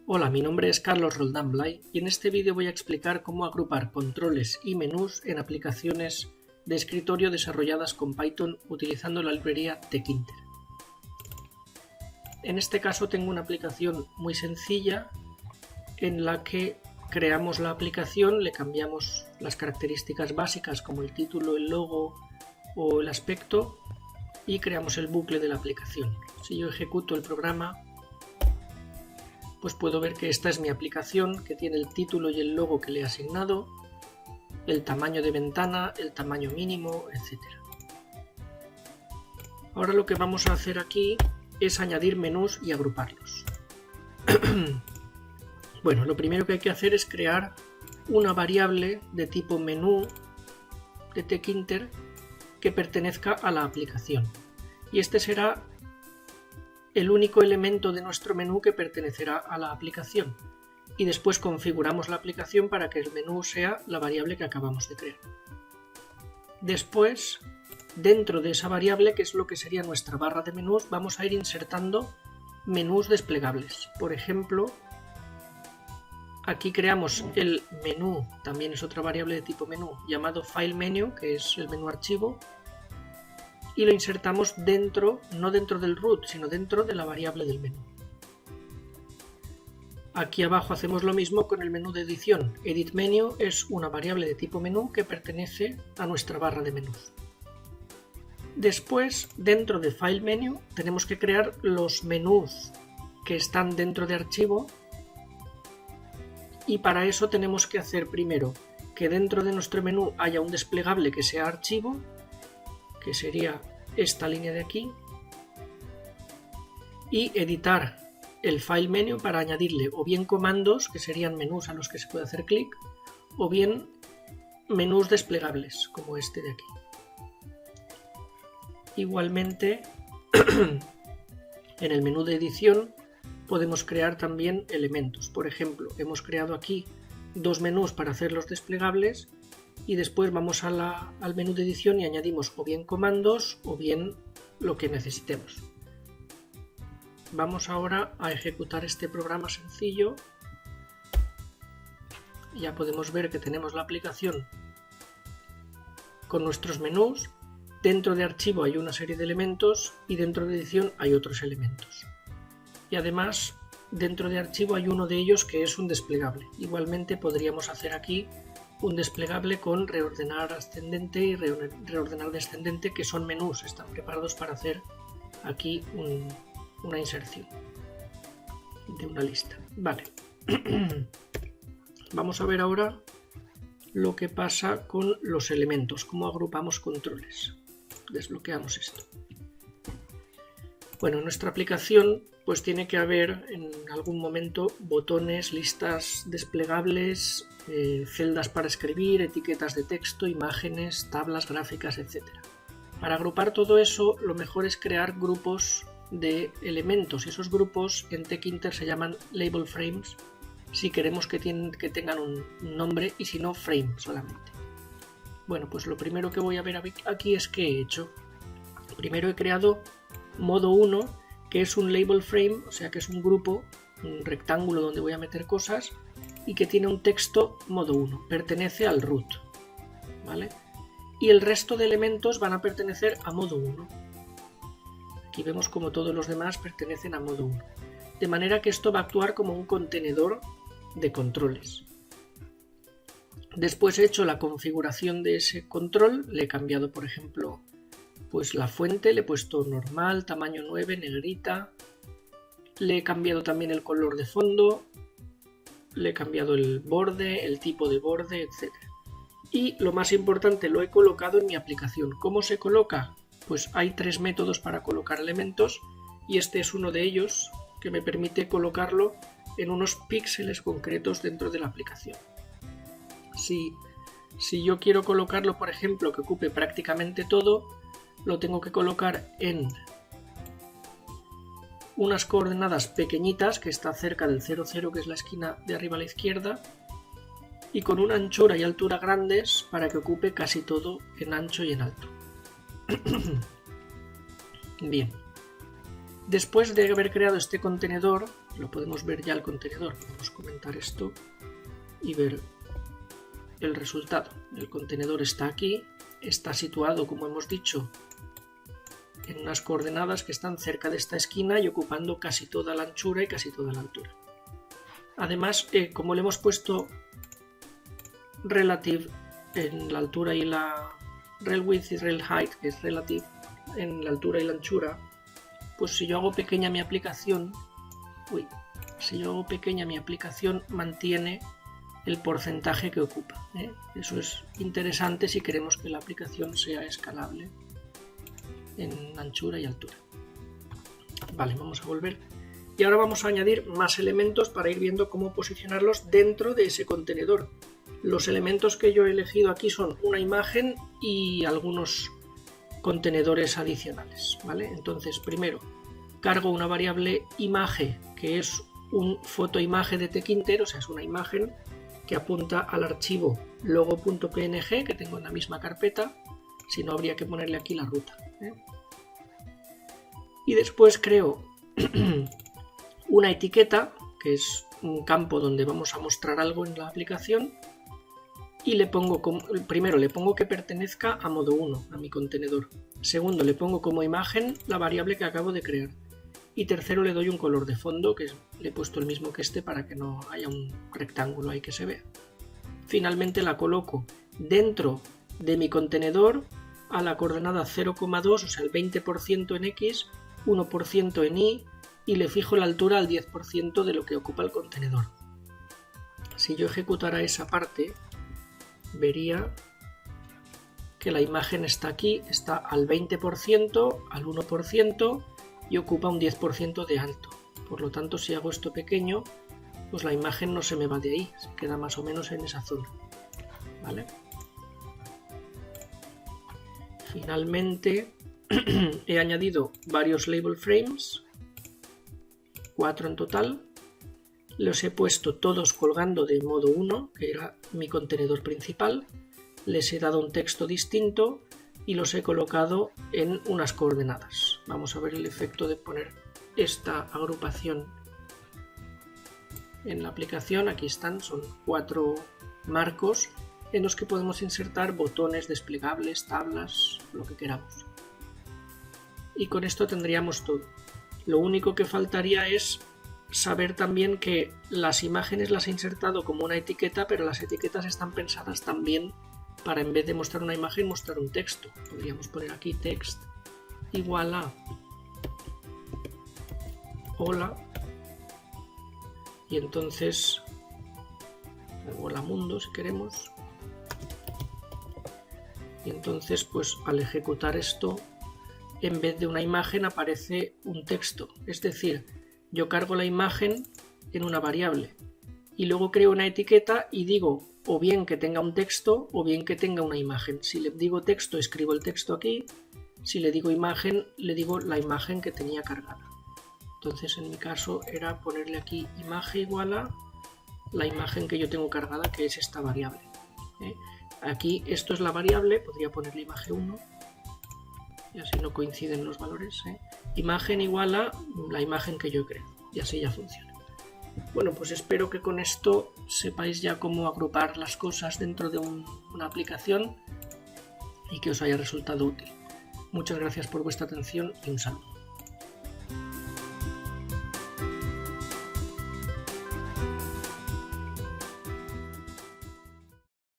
Hola, mi nombre es Carlos Roldán Blay y en este vídeo voy a explicar cómo agrupar controles y menús en aplicaciones de escritorio desarrolladas con Python utilizando la librería tkinter. En este caso tengo una aplicación muy sencilla en la que creamos la aplicación, le cambiamos las características básicas como el título, el logo o el aspecto y creamos el bucle de la aplicación. Si yo ejecuto el programa, pues puedo ver que esta es mi aplicación, que tiene el título y el logo que le he asignado, el tamaño de ventana, el tamaño mínimo, etc. Ahora lo que vamos a hacer aquí es añadir menús y agruparlos. Bueno, lo primero que hay que hacer es crear una variable de tipo menú de tkinter que pertenezca a la aplicación. Y este será el único elemento de nuestro menú que pertenecerá a la aplicación. Y después configuramos la aplicación para que el menú sea la variable que acabamos de crear. Después, dentro de esa variable, que es lo que sería nuestra barra de menús, vamos a ir insertando menús desplegables. Por ejemplo, aquí creamos el menú, también es otra variable de tipo menú, llamado FileMenu, que es el menú archivo, y lo insertamos dentro, no dentro del root, sino dentro de la variable del menú. Aquí abajo hacemos lo mismo con el menú de edición. EditMenu es una variable de tipo menú que pertenece a nuestra barra de menús. Después, dentro de FileMenu, tenemos que crear los menús que están dentro de archivo, y para eso tenemos que hacer primero que dentro de nuestro menú haya un desplegable que sea archivo, que sería esta línea de aquí, y editar el file menu para añadirle o bien comandos, que serían menús a los que se puede hacer clic, o bien menús desplegables, como este de aquí. Igualmente, en el menú de edición podemos crear también elementos. Por ejemplo, hemos creado aquí dos menús para hacer los desplegables, y después vamos al menú de edición y añadimos o bien comandos o bien lo que necesitemos. Vamos ahora a ejecutar este programa sencillo. Ya podemos ver que tenemos la aplicación con nuestros menús. Dentro de archivo hay una serie de elementos y dentro de edición hay otros elementos. Y además, dentro de archivo hay uno de ellos que es un desplegable. Igualmente podríamos hacer aquí un desplegable con reordenar ascendente y reordenar descendente, que son menús, están preparados para hacer aquí una inserción de una lista. Vale. Vamos a ver ahora lo que pasa con los elementos, cómo agrupamos controles. Desbloqueamos esto. Bueno, en nuestra aplicación pues tiene que haber en algún momento botones, listas desplegables, celdas para escribir, etiquetas de texto, imágenes, tablas gráficas, etc. Para agrupar todo eso, lo mejor es crear grupos de elementos, y esos grupos en tkinter se llaman label frames si queremos que tengan un nombre, y si no, frame solamente. Bueno, pues lo primero que voy a ver aquí es qué he hecho. Primero he creado modo 1, que es un label frame, o sea que es un grupo, un rectángulo donde voy a meter cosas, y que tiene un texto modo 1, pertenece al root, ¿vale? Y el resto de elementos van a pertenecer a modo 1. Aquí vemos como todos los demás pertenecen a modo 1. De manera que esto va a actuar como un contenedor de controles. Después he hecho la configuración de ese control, le he cambiado, por ejemplo, pues la fuente, le he puesto normal, tamaño 9, negrita, le he cambiado también el color de fondo, le he cambiado el borde, el tipo de borde, etc. Y lo más importante, lo he colocado en mi aplicación. ¿Cómo se coloca? Pues hay tres métodos para colocar elementos, y este es uno de ellos que me permite colocarlo en unos píxeles concretos dentro de la aplicación. Si yo quiero colocarlo, por ejemplo, que ocupe prácticamente todo, lo tengo que colocar en unas coordenadas pequeñitas, que está cerca del 0,0, que es la esquina de arriba a la izquierda, y con una anchura y altura grandes para que ocupe casi todo en ancho y en alto. Bien. Después de haber creado este contenedor, Lo podemos ver ya el contenedor. Podemos comentar esto y ver el resultado. El contenedor está aquí, está situado, como hemos dicho, en unas coordenadas que están cerca de esta esquina y ocupando casi toda la anchura y casi toda la altura. Además, como le hemos puesto relative en la altura y la rel width y rel height, que es relative en la altura y la anchura, pues si yo hago pequeña mi aplicación, mantiene el porcentaje que ocupa, ¿eh? Eso es interesante si queremos que la aplicación sea escalable en anchura y altura. Vale, vamos a volver. Y ahora vamos a añadir más elementos para ir viendo cómo posicionarlos dentro de ese contenedor. Los elementos que yo he elegido aquí son una imagen y algunos contenedores adicionales, ¿vale? Entonces, primero, cargo una variable imagen, que es un fotoimagen de tkinter, o sea, es una imagen que apunta al archivo logo.png que tengo en la misma carpeta, si no habría que ponerle aquí la ruta, ¿eh? Y después creo una etiqueta, que es un campo donde vamos a mostrar algo en la aplicación, y le pongo primero le pongo que pertenezca a modo 1, a mi contenedor. Segundo, le pongo como imagen la variable que acabo de crear. Y tercero, le doy un color de fondo, que le he puesto el mismo que este para que no haya un rectángulo ahí que se vea. Finalmente la coloco dentro de mi contenedor a la coordenada 0,2, o sea el 20% en X, 1% en Y, y le fijo la altura al 10% de lo que ocupa el contenedor. Si yo ejecutara esa parte, vería que la imagen está aquí, está al 20%, al 1% y ocupa un 10% de alto. Por lo tanto, si hago esto pequeño, pues la imagen no se me va de ahí, se queda más o menos en esa zona, ¿vale? Finalmente, he añadido varios label frames, 4 en total. Los he puesto todos colgando de modo 1, que era mi contenedor principal. Les he dado un texto distinto y los he colocado en unas coordenadas. Vamos a ver el efecto de poner esta agrupación en la aplicación. Aquí están, son 4 marcos en los que podemos insertar botones desplegables, tablas, lo que queramos. Y con esto tendríamos todo. Lo único que faltaría es saber también que las imágenes las he insertado como una etiqueta, pero las etiquetas están pensadas también para, en vez de mostrar una imagen, mostrar un texto. Podríamos poner aquí text igual a hola, y entonces hola mundo si queremos, y entonces pues al ejecutar esto, en vez de una imagen aparece un texto. Es decir, yo cargo la imagen en una variable y luego creo una etiqueta y digo o bien que tenga un texto o bien que tenga una imagen. Si le digo texto, escribo el texto aquí. Si le digo imagen, le digo la imagen que tenía cargada. Entonces en mi caso era ponerle aquí imagen igual a la imagen que yo tengo cargada, que es esta variable, ¿eh? Aquí esto es la variable, podría ponerle imagen 1 y así no coinciden los valores, ¿eh? Imagen igual a la imagen que yo creo, y así ya funciona. Bueno, pues espero que con esto sepáis ya cómo agrupar las cosas dentro de una aplicación y que os haya resultado útil. Muchas gracias por vuestra atención y un saludo.